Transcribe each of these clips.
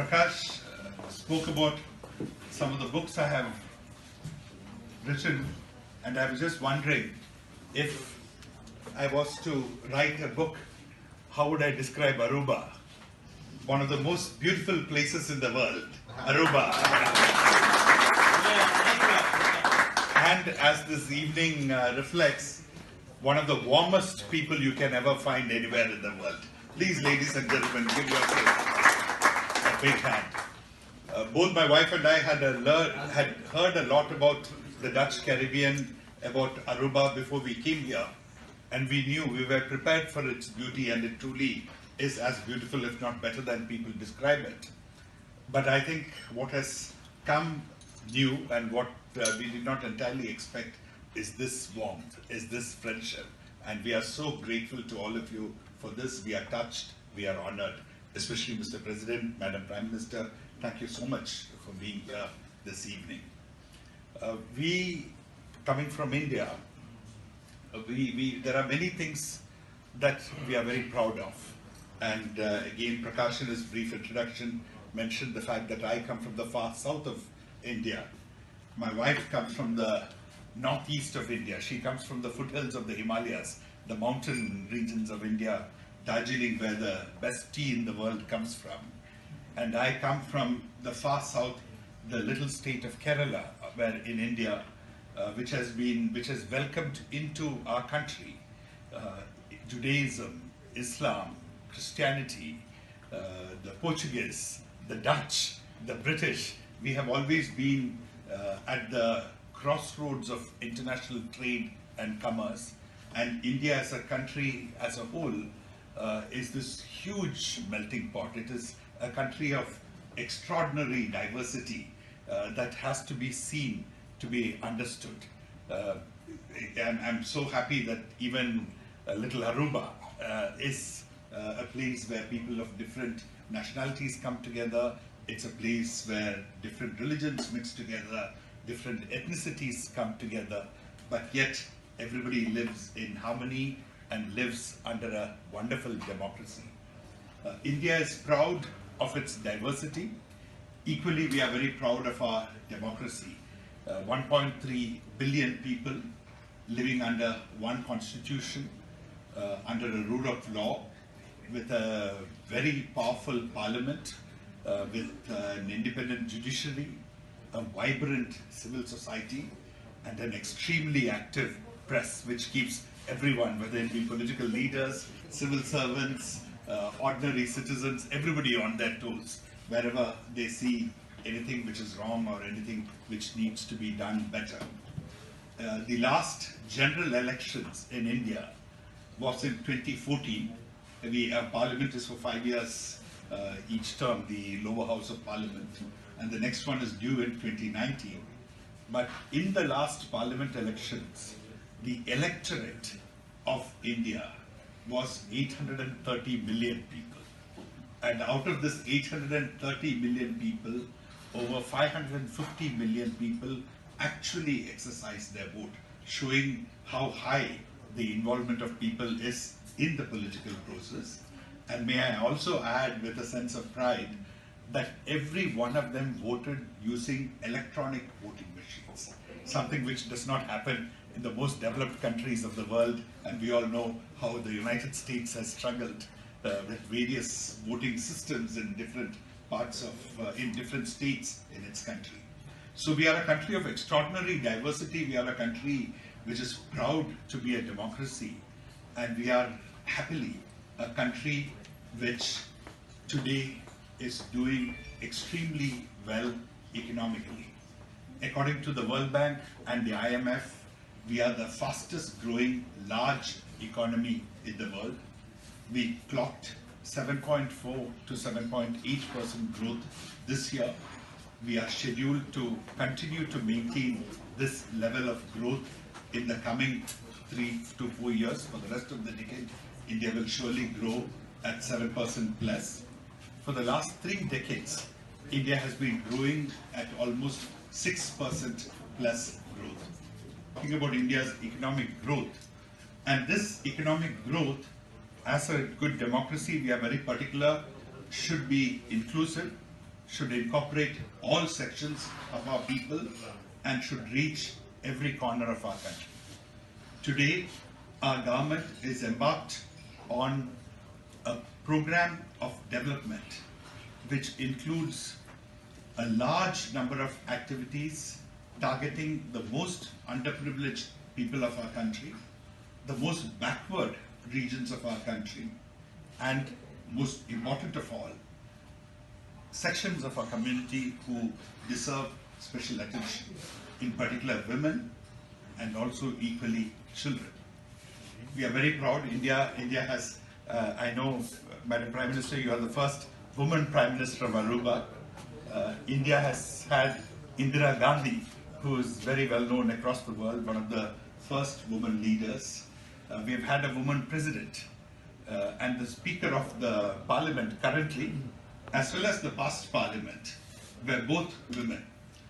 Prakash spoke about some of the books I have written, and I was just wondering if I was to write a book, how would I describe Aruba? One of the most beautiful places in the world, Aruba. And as this evening reflects, one of the warmest people you can ever find anywhere in the world. Please, ladies and gentlemen, give yourself a big hand. Both my wife and I had heard a lot about the Dutch Caribbean, about Aruba before we came here, and we knew we were prepared for its beauty, and it truly is as beautiful, if not better, than people describe it. But I think what has come new and what we did not entirely expect is this warmth, is this friendship, and we are so grateful to all of you for this. We are touched, we are honored, especially Mr. President, Madam Prime Minister. Thank you so much for being here this evening. We, coming from India, there are many things that we are very proud of. And again, Prakash in his brief introduction mentioned the fact that I come from the far south of India. My wife comes from the northeast of India. She comes from the foothills of the Himalayas, the mountain regions of India, Darjeeling, where the best tea in the world comes from. And I come from the far south, the little state of Kerala, where in India, which has welcomed into our country Judaism, Islam, Christianity, the Portuguese, the Dutch, the British. We have always been at the crossroads of international trade and commerce, and India as a country as a whole is this huge melting pot. It is a country of extraordinary diversity that has to be seen, to be understood. I'm so happy that even little Aruba is a place where people of different nationalities come together. It's a place where different religions mix together, different ethnicities come together, but yet everybody lives in harmony and lives under a wonderful democracy. India is proud of its diversity. Equally, we are very proud of our democracy. 1.3 billion people living under one constitution, under a rule of law, with a very powerful parliament, with an independent judiciary, a vibrant civil society, and an extremely active press, which keeps everyone, whether it be political leaders, civil servants, ordinary citizens, everybody on their toes, wherever they see anything which is wrong or anything which needs to be done better. The last general elections in India was in 2014. Our parliament is for 5 years each term, the lower house of parliament, and the next one is due in 2019. But in the last parliament elections, the electorate of India was 830 million people. And out of this 830 million people, over 550 million people actually exercised their vote, showing how high the involvement of people is in the political process. And may I also add, with a sense of pride, that every one of them voted using electronic voting machines, something which does not happen in the most developed countries of the world, and we all know how the United States has struggled with various voting systems in different parts of, in different states in its country. So we are a country of extraordinary diversity. We are a country which is proud to be a democracy, and we are happily a country which today is doing extremely well economically. According to the World Bank and the IMF, we are the fastest growing large economy in the world. We clocked 7.4 to 7.8% growth this year. We are scheduled to continue to maintain this level of growth in the coming 3 to 4 years. For the rest of the decade, India will surely grow at 7% plus. For the last 3 decades, India has been growing at almost 6% plus growth. Talking about India's economic growth, and this economic growth, as a good democracy, we are very particular, should be inclusive, should incorporate all sections of our people and should reach every corner of our country. Today, our government is embarked on a program of development which includes a large number of activities targeting the most underprivileged people of our country, the most backward regions of our country, and most important of all, sections of our community who deserve special attention, in particular women and also equally children. We are very proud. India has, I know, Madam Prime Minister, you are the first woman Prime Minister of Aruba. India has had Indira Gandhi, who is very well known across the world, one of the first woman leaders. We have had a woman president, and the Speaker of the Parliament currently, as well as the past Parliament, were both women.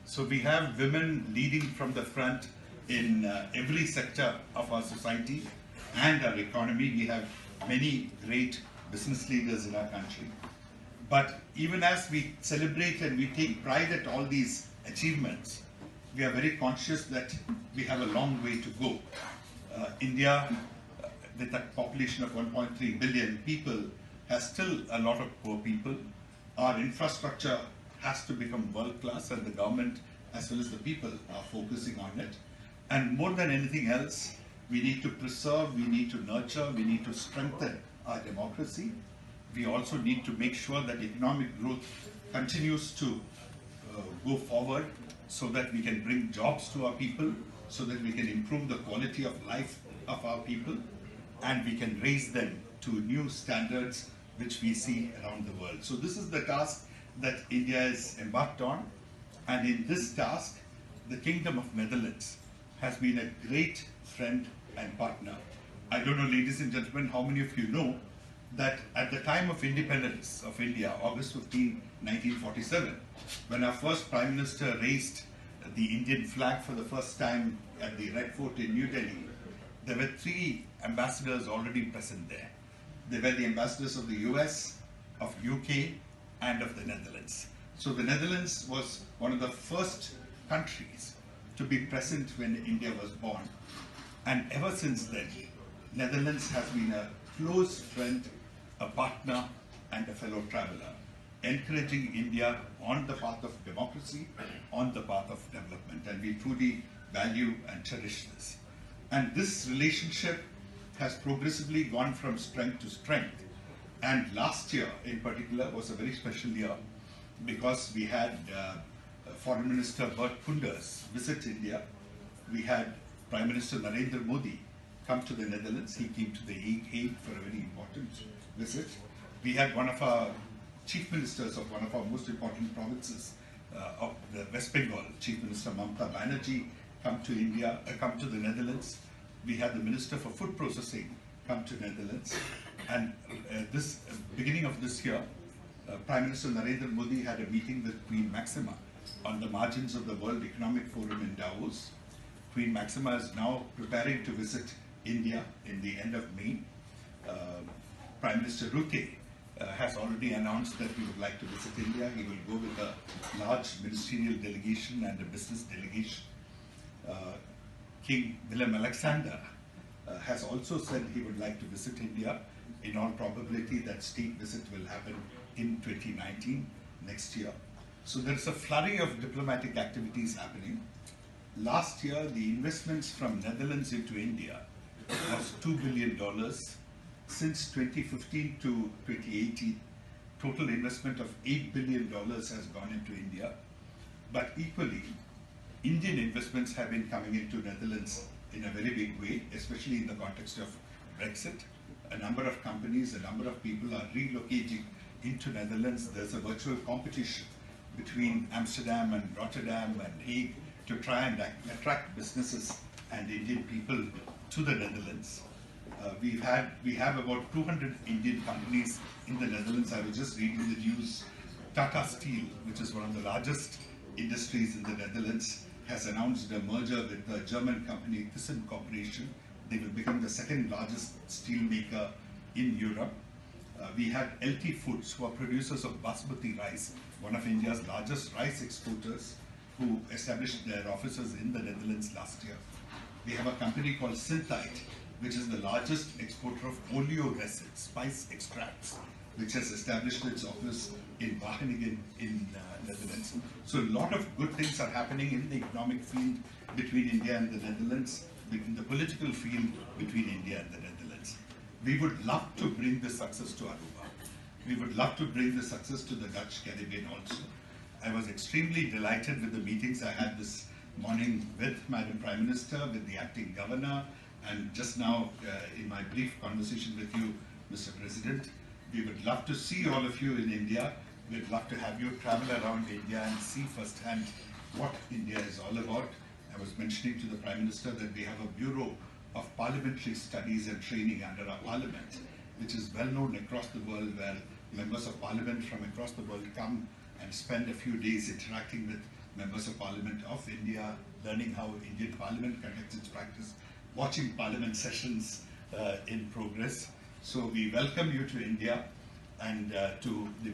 So we have women leading from the front in every sector of our society and our economy. We have many great business leaders in our country. But even as we celebrate and we take pride at all these achievements, we are very conscious that we have a long way to go. India, with a population of 1.3 billion people, has still a lot of poor people. Our infrastructure has to become world-class, and the government as well as the people are focusing on it. And more than anything else, we need to preserve, we need to nurture, we need to strengthen our democracy. We also need to make sure that economic growth continues to go forward so that we can bring jobs to our people, so that we can improve the quality of life of our people, and we can raise them to new standards which we see around the world. So this is the task that India is embarked on, and in this task, the Kingdom of Netherlands has been a great friend and partner. I don't know, ladies and gentlemen, how many of you know that at the time of independence of India, August 15, 1947, when our first Prime Minister raised the Indian flag for the first time at the Red Fort in New Delhi, there were 3 ambassadors already present there. They were the ambassadors of the US, of UK, and of the Netherlands. So the Netherlands was one of the first countries to be present when India was born. And ever since then, Netherlands has been a close friend, a partner, and a fellow traveler, encouraging India on the path of democracy, on the path of development. And we truly value and cherish this. And this relationship has progressively gone from strength to strength. And last year, in particular, was a very special year because we had Foreign Minister Bert Koenders visit India. We had Prime Minister Narendra Modi come to the Netherlands. He came to the Hague for a very important visit. We had one of our chief ministers of one of our most important provinces of the West Bengal, Chief Minister Mamta Banerjee, come to India, come to the Netherlands. We had the Minister for Food Processing come to Netherlands. And this beginning of this year, Prime Minister Narendra Modi had a meeting with Queen Maxima on the margins of the World Economic Forum in Davos. Queen Maxima is now preparing to visit India in the end of May. Prime Minister Rutte has already announced that he would like to visit India. He will go with a large ministerial delegation and a business delegation. King Willem-Alexander has also said he would like to visit India. In all probability, that state visit will happen in 2019, next year. So there is a flurry of diplomatic activities happening. Last year, the investments from Netherlands into India was $2 billion. Since 2015 to 2018, total investment of $8 billion has gone into India. But equally, Indian investments have been coming into Netherlands in a very big way, especially in the context of Brexit. A number of companies, a number of people are relocating into Netherlands. There's a virtual competition between Amsterdam and Rotterdam and Hague to try and attract businesses and Indian people to the Netherlands. We have about 200 Indian companies in the Netherlands. I was just reading the news. Tata Steel, which is one of the largest industries in the Netherlands, has announced a merger with the German company Thyssen Corporation. They will become the second largest steel maker in Europe. We had LT Foods, who are producers of basmati rice, one of India's largest rice exporters, who established their offices in the Netherlands last year. We have a company called Synthite, which is the largest exporter of oleoresin, spice extracts, which has established its office in Wageningen in Netherlands. So a lot of good things are happening in the economic field between India and the Netherlands, between the political field between India and the Netherlands. We would love to bring this success to Aruba. We would love to bring this success to the Dutch Caribbean also. I was extremely delighted with the meetings I had this morning with Madam Prime Minister, with the acting governor, and just now in my brief conversation with you, Mr. President. We would love to see all of you in India. We'd love to have you travel around India and see firsthand what India is all about. I was mentioning to the Prime Minister that we have a Bureau of Parliamentary Studies and Training under our Parliament, which is well known across the world, where members of Parliament from across the world come and spend a few days interacting with members of Parliament of India, learning how Indian Parliament conducts its practice, watching Parliament sessions in progress. So we welcome you to India and to the